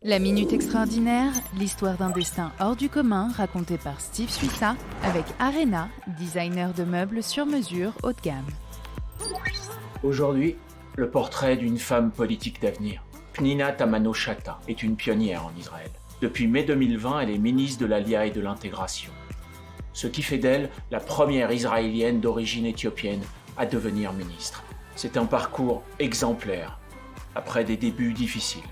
La Minute Extraordinaire, l'histoire d'un destin hors du commun racontée par Steve Suissa avec Arena, designer de meubles sur mesure haut de gamme. Aujourd'hui, le portrait d'une femme politique d'avenir. Pnina Tamano-Shata est une pionnière en Israël. Depuis mai 2020, elle est ministre de l'Alia et de l'Intégration. Ce qui fait d'elle la première Israélienne d'origine éthiopienne à devenir ministre. C'est un parcours exemplaire, après des débuts difficiles.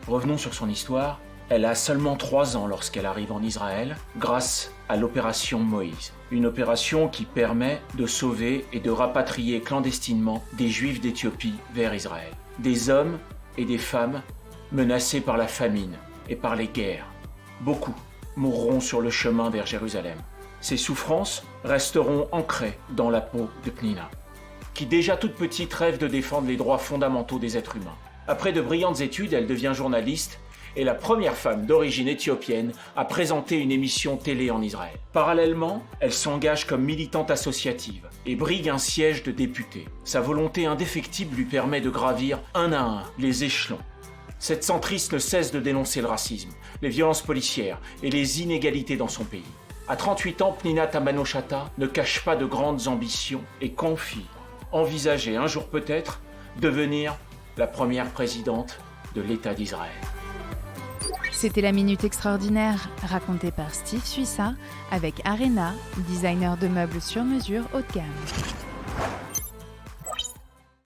Revenons sur son histoire. Elle a seulement 3 ans lorsqu'elle arrive en Israël, grâce à l'opération Moïse. Une opération qui permet de sauver et de rapatrier clandestinement des Juifs d'Éthiopie vers Israël. Des hommes et des femmes menacés par la famine et par les guerres. Beaucoup mourront sur le chemin vers Jérusalem. Ces souffrances resteront ancrées dans la peau de Pnina, qui déjà toute petite rêve de défendre les droits fondamentaux des êtres humains. Après de brillantes études, elle devient journaliste et la première femme d'origine éthiopienne à présenter une émission télé en Israël. Parallèlement, elle s'engage comme militante associative et brigue un siège de députée. Sa volonté indéfectible lui permet de gravir un à un les échelons. Cette centriste ne cesse de dénoncer le racisme, les violences policières et les inégalités dans son pays. À 38 ans, Pnina Tamano-Shata ne cache pas de grandes ambitions et confie envisager un jour peut-être devenir la première présidente de l'État d'Israël. C'était la Minute Extraordinaire, racontée par Steve Suissa avec Arena, designer de meubles sur mesure haut de gamme.